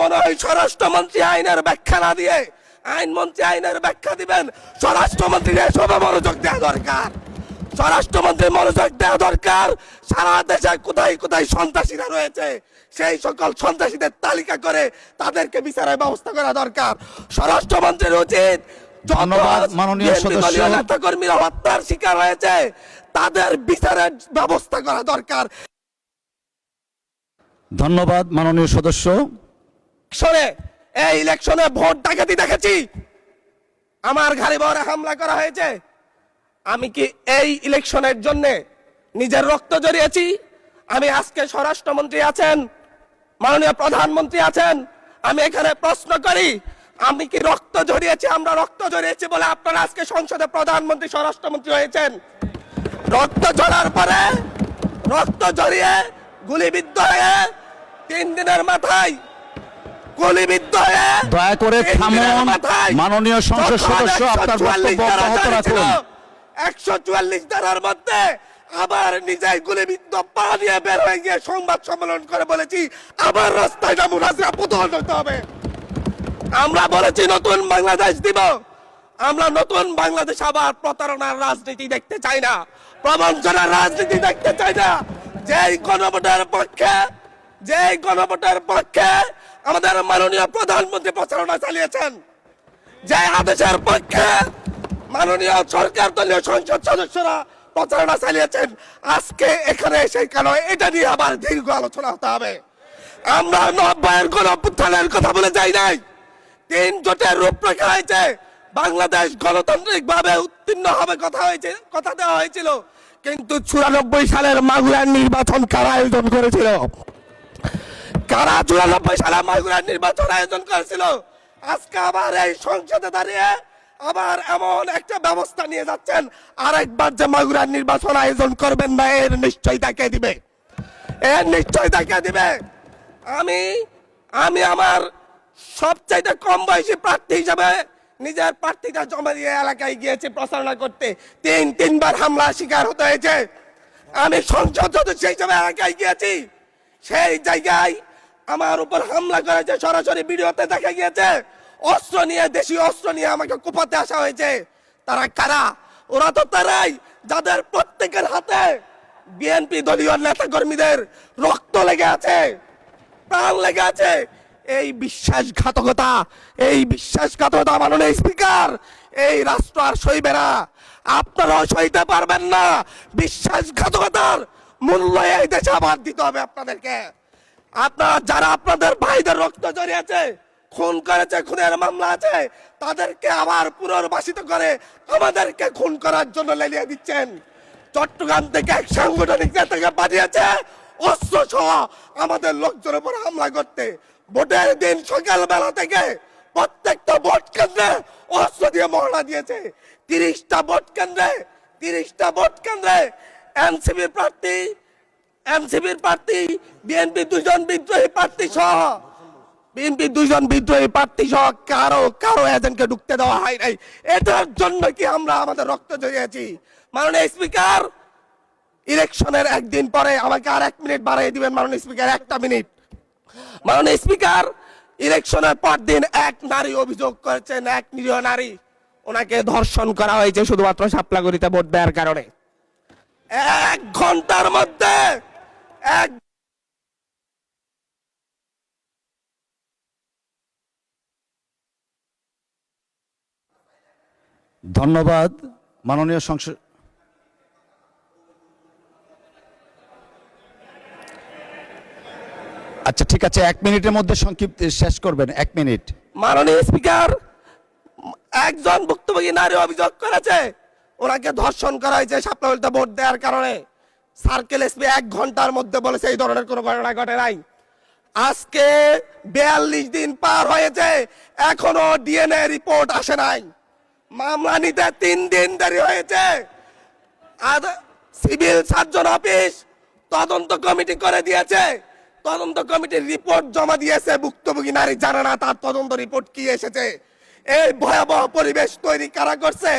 মনে হয় স্বরাষ্ট্রমন্ত্রী আইনের ব্যাখ্যা না দিয়ে আইনমন্ত্রী আইনের ব্যাখ্যা দিবেন। স্বরাষ্ট্রমন্ত্রীর এসবে মনোযোগ দেওয়া দরকার। স্বরাষ্ট্রমন্ত্রীর মনোযোগ দেওয়া দরকার। সারা দেশে কোথায় কোথায় সন্ত্রাসীরা রয়েছে সেই সকল সন্ত্রাসীদের তালিকা করে তাদেরকে বিচারের ব্যবস্থা করা দরকার। স্বরাষ্ট্রমন্ত্রীর উচিত ধন্যবাদ মাননীয় সদস্য। নেতাকর্মীরা হত্যার শিকার হয়েছে তাদের বিচারের ব্যবস্থা করা দরকার। ধন্যবাদ মাননীয় সদস্য। এই ইলেকশনে ভোট ডাকাতি দেখেছি, আমার ঘাড়ে বহরে হামলা করা হয়েছে। আমি কি এই ইলেকশনের জন্য নিজের রক্ত জড়িয়েছি? আমি আজকে স্বরাষ্ট্রমন্ত্রী আছেন, মাননীয় প্রধানমন্ত্রী আছেন, আমি এখানে প্রশ্ন করি আমি কি রক্ত জড়িয়েছি? আমরা রক্ত জড়িয়েছি বলে আপনারা আজকে সংসদে প্রধানমন্ত্রী স্বরাষ্ট্রমন্ত্রী হয়েছেন। রক্ত ঝরার পরে রক্ত জড়িয়ে গুলিবিদ্ধ হয়ে 3 দিনের মাথায় গুলিবিদ্ধ হয়ে দয়া করে থামুন মাননীয় সংসদ সদস্য, আপনার বক্তব্য অব্যাহত রাখুন। 144 ধারার মধ্যে আবার নিজেই গুলিবিদ্ধ পা দিয়ে বের হয়ে গিয়ে সংবাদ সম্মেলন করে বলেছি আবার রাস্তায় নামুন, হাসিনা পতন হতে হবে। আমরা বলেছি নতুন বাংলাদেশ দিব। আমরা নতুন বাংলাদেশ আবার প্রতারণার রাজনীতি দেখতে চাই না, প্রবঞ্চনার রাজনীতি দেখতে চাই না। যেই গণভোটের পক্ষে আমাদের মাননীয় প্রধানমন্ত্রী প্রচারণা চালিয়েছেন, যে আদেশের পক্ষে মাননীয় সরকার দলীয় সংসদ সদস্যরা প্রচারণা চালিয়েছেন, আজকে এখানে এসে কেন এটা নিয়ে আবার দীর্ঘ আলোচনা হতে হবে? আমরা 90-এর গণঅভ্যুত্থানের কথা বলে যাই নাই। 3 জোটের রূপরেখা হয়েছে, বাংলাদেশ গণতান্ত্রিক ভাবে উত্তীর্ণ হবে কথা দেওয়া হয়েছিল, কিন্তু 94 সালের মাগুরার নির্বাচন কারা আয়োজন করেছিল? কারা 94 সালে মাগুরার নির্বাচন আয়োজন করেছিল? আজকে আবার এই সংসদে দাঁড়িয়ে আবার এমন একটা ব্যবস্থা নিয়ে যাচ্ছেন, আরেকবার যে মাগুরার নির্বাচন আয়োজন করবেন না এর নিশ্চয়তা কে দিবে? এর নিশ্চয়তা কে দিবে? আমি আমার সবচাইতে কম বয়সী প্রার্থী হিসাবে নিজের প্রার্থীটা জমা দিয়ে এলাকায় গিয়েছি প্রচারণা করতে, 3বার হামলা শিকার হতে হয়েছে। আমি সংসদ সদস্য হিসাবে এলাকায় গিয়েছি, সেই জায়গায় আমার উপর হামলা করেছে, সরাসরি ভিডিওতে দেখা গিয়েছে। অস্ত্র নিয়ে, দেশীয় অস্ত্র নিয়ে আমাকে কোপাতে আসা হয়েছে। তারা কারা? ওরা তো তারাই যাদের প্রত্যেকের হাতে বিএনপি দলীয় নেতা কর্মীদের রক্ত লেগে আছে, প্রাণ লেগে আছে। এই বিশ্বাসঘাতকতা মাননীয় স্পিকার, এই রাষ্ট্র আর সইবে না, আপনারাও সইতে পারবেন না। বিশ্বাসঘাতকতার মূল্য এই দেশে আবার দিতে হবে আপনাদেরকে। আপনারা যারা আপনাদের ভাইদের রক্ত জড়িয়েছে, খুন করেছে, খুনের মামলা আছে, তাদেরকে আবার পুনর্বাসিত করে আমাদেরকে খুন করার জন্য লেলিয়ে দিচ্ছেন। চট্টগ্রাম থেকে এক সাংগঠনিক নেতাকে পাঠিয়েছে অস্ত্র সহ আমাদের লোকজনের উপর হামলা করতে। ভোটের দিন সকালবেলা থেকে প্রত্যেকটা ভোট কেন্দ্রে অস্ত্র দিয়ে মহড়া দিয়েছে। 30টা ভোট কেন্দ্রে এনসিপির প্রার্থী, বিএনপি 2 জন বিদ্রোহী প্রার্থী সহ কারো এজেন্টকে ঢুকতে দেওয়া হয় নাই। এটার জন্য কি আমরা আমাদের রক্ত জড়িয়েছি? মাননীয় স্পিকার, ইলেকশনের একদিন পরে আমাকে আর 1 মিনিট বাড়িয়ে দিবেন মাননীয় স্পিকার, 1টা মিনিট। মাননীয় স্পিকার, ইলেকশনের পর দিন এক নারী অভিযোগ করেছেন, এক নিরীহ নারী, ওনাকে ধর্ষণ করা হয়েছে শুধুমাত্র শাপলাগুড়িতে ভোট দেওয়ার কারণে। 1 ঘন্টার মধ্যে ধন্যবাদ মাননীয় সংসদ। আচ্ছা ঠিক আছে, 1 মিনিটের মধ্যে সংক্ষিপ্ত শেষ করবেন, 1 মিনিট। মাননীয় স্পিকার, একজন ভুক্তভোগী নারী অভিযোগ করেছে ওনাকে ধর্ষণ করা হয়েছে শাপলাগুড়িতে ভোট দেওয়ার কারণে। সার্কেল এসপি 1 ঘন্টার মধ্যে বলেছে এই ধরনের কোনো ঘটনা ঘটে নাই। আজকে 42 দিন পার হয়েছে, এখনো ডিএনএ রিপোর্ট আসে নাই। মামলা নিতে 3 দিন দেরি হয়েছে। সিভিল সার্জন অফিস তদন্ত কমিটি করে দিয়েছে, তদন্ত কমিটির রিপোর্ট জমা দিয়েছে, ভুক্তভোগী নারী জানে না তার তদন্ত রিপোর্ট কি এসেছে। এই ভয়াবহ পরিবেশ তৈরি কারা করছে?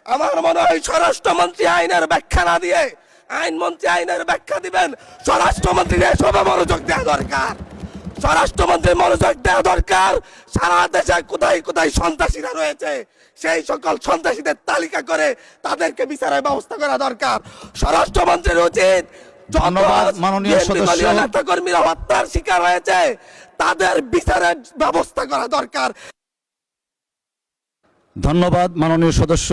আমার মনে হয় স্বরাষ্ট্রমন্ত্রী আইনের ব্যাখ্যা না দিয়ে আইনমন্ত্রী আইনের ব্যাখ্যা দিবেন। স্বরাষ্ট্রমন্ত্রীর এসবে মনোযোগ দেওয়া দরকার। স্বরাষ্ট্রমন্ত্রীর মনোযোগ দেওয়া দরকার। সারা দেশে কোথায় কোথায় সন্ত্রাসীরা রয়েছে সেই সকল সন্ত্রাসীদের তালিকা করে তাদেরকে বিচারের ব্যবস্থা করা দরকার। স্বরাষ্ট্রমন্ত্রীর উচিত ধন্যবাদ মাননীয় সদস্য। নেতা কর্মীরা হত্যার শিকার হয়েছে তাদের বিচারের ব্যবস্থা করা দরকার। ধন্যবাদ মাননীয় সদস্য।